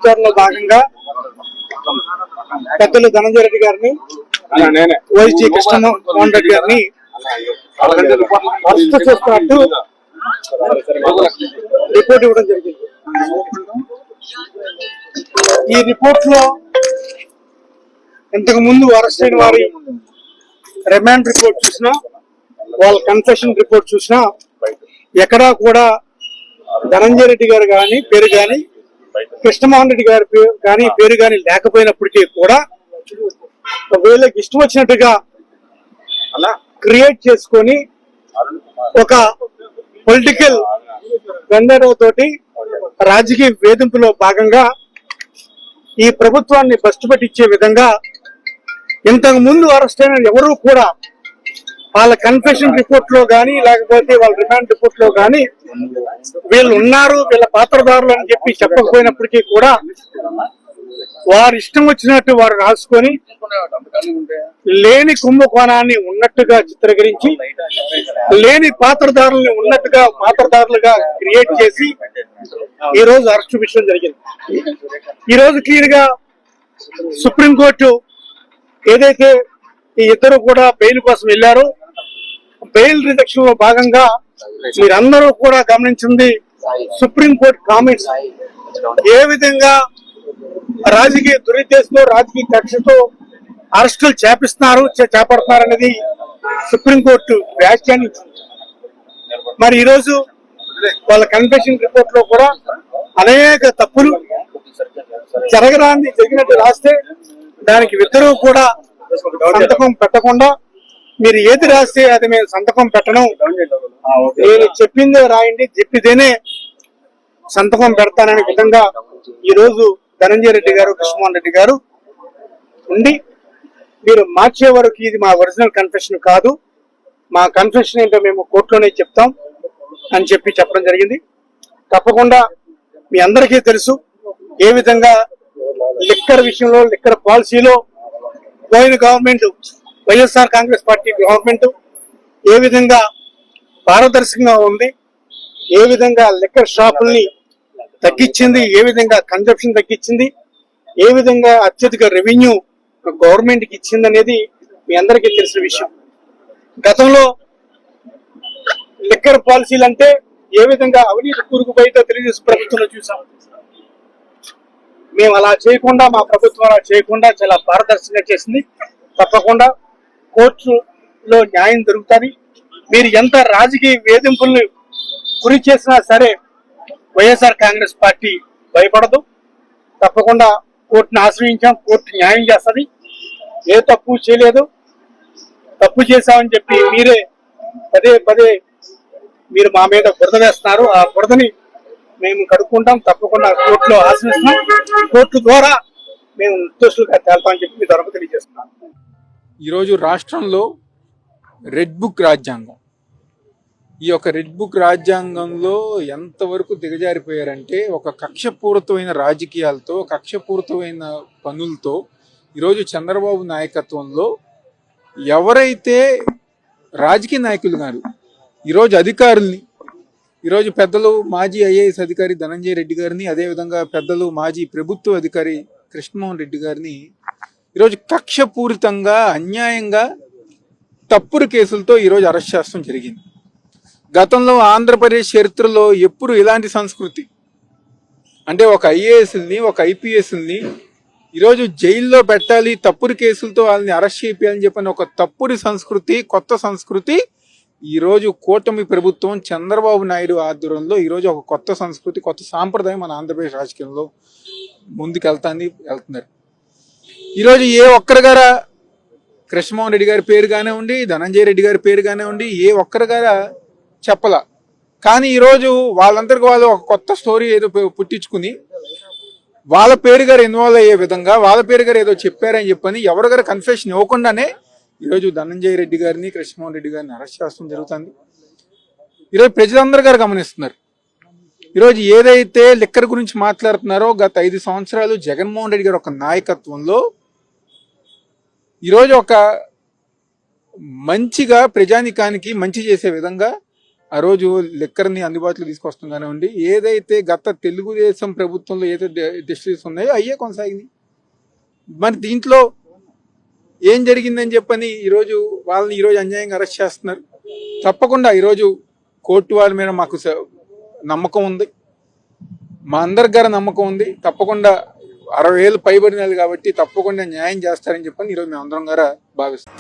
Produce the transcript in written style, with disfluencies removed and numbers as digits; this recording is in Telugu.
విచారణలో భాగంగా పెద్దలు ధనంజయ రెడ్డి గారిని, వైజీ కృష్ణమోహన్ రెడ్డి గారిని అరెస్ట్ చేస్తున్నట్టు రిపోర్ట్ ఇవ్వడం జరిగింది. ఈ రిపోర్ట్ లో ఇంతకు ముందు అరెస్ట్ అయిన వారి రిమాండ్ రిపోర్ట్ చూసినా, వాళ్ళ కన్ఫెషన్ రిపోర్ట్ చూసినా ఎక్కడా కూడా ధనంజయ రెడ్డి గారు కానీ పేరు కానీ, కృష్ణమోహన్ రెడ్డి గారి పేరు కానీ లేకపోయినప్పటికీ కూడా వీళ్ళకి ఇష్టం వచ్చినట్టుగా క్రియేట్ చేసుకొని ఒక పొలిటికల్ వెండర్ తోటి రాజకీయ వేధింపులో భాగంగా ఈ ప్రభుత్వాన్ని బస్టు పట్టించే విధంగా ఇంతకు ముందు అరెస్ట్ అయిన ఎవరు కూడా వాళ్ళ కన్ఫెషన్ రిపోర్ట్ లో గానీ, లేకపోతే వాళ్ళ రిమాండ్ రిపోర్ట్ లో గానీ వీళ్ళు ఉన్నారు, వీళ్ళ పాత్రదారులు అని చెప్పి చెప్పకపోయినప్పటికీ కూడా వారు ఇష్టం వచ్చినట్టు వారు రాసుకొని లేని కుంభకోణాన్ని ఉన్నట్టుగా చిత్రీకరించి, లేని పాత్రదారుల్ని ఉన్నట్టుగా పాత్రదారులుగా క్రియేట్ చేసి ఈ రోజు అరెస్ట్ చూపించడం జరిగింది. ఈ రోజు క్లియర్ గా సుప్రీంకోర్టు ఏదైతే ఈ ఇద్దరు కూడా బెయిల్ కోసం వెళ్లారో, బెయిల్ రిజెక్షన్ లో భాగంగా మీరందరూ కూడా గమనించింది సుప్రీంకోర్టు కామెంట్స్ ఏ విధంగా రాజకీయ దురుద్దేశంతో, రాజకీయ కక్షతో అరెస్టులు చేపడుతున్నారు అనేది సుప్రీంకోర్టు వ్యాఖ్యానించింది. మరి ఈరోజు వాళ్ళ కన్ఫెషన్ రిపోర్ట్ లో కూడా అనేక తప్పులు జరిగినట్టు రాస్తే దానికి ఇద్దరు కూడా సంతకం పెట్టకుండా, మీరు ఏది రాస్తే అది మేము సంతకం పెట్టడం, నేను చెప్పిందే రాయండి, చెప్పితేనే సంతకం పెడతాననే విధంగా ఈ రోజు ధనంజయ రెడ్డి గారు, కృష్ణమోహన్ రెడ్డి గారు ఉండి మీరు మార్చే వరకు ఇది మా ఒరిజినల్ కన్ఫెషన్ కాదు, మా కన్ఫెషన్ ఏంటో మేము కోర్టులోనే చెప్తాం అని చెప్పడం జరిగింది. తప్పకుండా మీ అందరికీ తెలుసు ఏ విధంగా లిక్కర్ విషయంలో, లిక్కర్ పాలసీలో పోయిన government, YSR Congress party government ఏ విధంగా పారదర్శకంగా ఉంది, ఏ విధంగా లిక్కర్ షాపుల్ని తగ్గించింది, ఏ విధంగా కన్జంప్షన్ తగ్గించింది, ఏ విధంగా అత్యధిక రెవెన్యూ గవర్నమెంట్ కి ఇచ్చింది అనేది మీ అందరికీ తెలిసిన విషయం. గతంలో లిక్కర్ పాలసీలు అంటే ఏ విధంగా అవినీతి కూరుకుపోయితో తెలుగుదేశం ప్రభుత్వంలో చూసాం. మేము అలా చేయకుండా, మా ప్రభుత్వం అలా చేయకుండా చాలా పారదర్శకంగా చేసింది. తప్పకుండా కోర్టులో న్యాయం దొరుకుతుంది. మీరు ఎంత రాజకీయ వేధింపుల్ని గురి చేసినా సరే వైఎస్ఆర్ కాంగ్రెస్ పార్టీ భయపడదు. తప్పకుండా కోర్టును ఆశ్రయించాం, కోర్టు న్యాయం చేస్తుంది. ఏ తప్పు చేయలేదు, తప్పు చేశామని చెప్పి మీరే పదే పదే మీరు మా మీద బురద వేస్తున్నారు. ఆ బురదని మేము కడుక్కుంటాం. తప్పకుండా కోర్టులో ఆశ్రయిస్తున్నాం. కోర్టు ద్వారా మేము నిర్దోషులుగా తేల్తామని చెప్పి మీ తరపు తెలియజేస్తున్నాం. ఈరోజు రాష్ట్రంలో రెడ్ బుక్ రాజ్యాంగం, ఈ యొక్క రెడ్ బుక్ రాజ్యాంగంలో ఎంతవరకు దిగజారిపోయారంటే ఒక కక్షపూరితమైన రాజకీయాలతో, కక్షపూరితమైన పనులతో ఈరోజు చంద్రబాబు నాయకత్వంలో ఎవరైతే రాజకీయ నాయకులు గారు ఈరోజు అధికారుల్ని, ఈరోజు పెద్దలు మాజీ ఐఏఎస్ అధికారి ధనంజయ రెడ్డి గారిని, అదేవిధంగా పెద్దలు మాజీ ప్రభుత్వ అధికారి కృష్ణమోహన్ రెడ్డి గారిని ఈరోజు కక్షపూరితంగా, అన్యాయంగా, తప్పుడు కేసులతో ఈరోజు అరెస్ట్ చేయడం జరిగింది. గతంలో ఆంధ్రప్రదేశ్ చరిత్రలో ఎప్పుడు ఇలాంటి సంస్కృతి అంటే ఒక ఐఏఎస్ని, ఒక ఐపీఎస్ని ఈరోజు జైల్లో పెట్టాలి, తప్పుడు కేసులతో వాళ్ళని అరెస్ట్ చేయాలని చెప్పని ఒక తప్పుడు సంస్కృతి, కొత్త సంస్కృతి ఈరోజు కూటమి ప్రభుత్వం చంద్రబాబు నాయుడు ఆధ్వర్యంలో ఈరోజు ఒక కొత్త సంస్కృతి, కొత్త సాంప్రదాయం మన ఆంధ్రప్రదేశ్ రాజకీయంలో వెళ్తున్నారు. ఈరోజు ఏ ఒక్కరి గారా కృష్ణమోహన్ రెడ్డి గారి పేరు కానివ్వండి, ధనంజయ రెడ్డి గారి పేరు కానివ్వండి, ఏ ఒక్కరి గారా చెప్పలా. కానీ ఈరోజు వాళ్ళందరికీ వాళ్ళు ఒక కొత్త స్టోరీ ఏదో పుట్టించుకుని వాళ్ళ పేరు గారు ఇన్వాల్వ్ అయ్యే విధంగా, వాళ్ళ పేరు గారు ఏదో చెప్పారని చెప్పని ఎవరి గారు కన్ఫెషన్ ఇవ్వకుండానే ఈరోజు ధనంజయ రెడ్డి గారిని, కృష్ణమోహన్ రెడ్డి గారిని అరెస్ట్ చేయడం జరుగుతుంది. ఈరోజు ప్రజలందరూ గారు గమనిస్తున్నారు. ఈరోజు ఏదైతే లిక్కర్ గురించి మాట్లాడుతున్నారో గత 5 సంవత్సరాలు జగన్మోహన్ రెడ్డి గారు ఒక నాయకత్వంలో ఈరోజు ఒక మంచిగా ప్రజానికానికి మంచి చేసే విధంగా ఆ రోజు లిక్కర్ని అందుబాటులో తీసుకొస్తాం కానివ్వండి, ఏదైతే గత తెలుగుదేశం ప్రభుత్వంలో ఏదైతే డిస్ట్రిక్ట్స్ ఉన్నాయో అయ్యే కొనసాగింది. మరి దీంట్లో ఏం జరిగిందని చెప్పని ఈరోజు వాళ్ళని ఈరోజు అన్యాయంగా అరెస్ట్ చేస్తున్నారు. తప్పకుండా ఈరోజు కోర్టు వాళ్ళ మీద మాకు నమ్మకం ఉంది, మా అందరి గారి నమ్మకం ఉంది. తప్పకుండా 60 ఏళ్ళు పైబడినది కాబట్టి తప్పకుండా న్యాయం చేస్తారని చెప్పని ఈరోజు మేము అందరం గారా భావిస్తాం.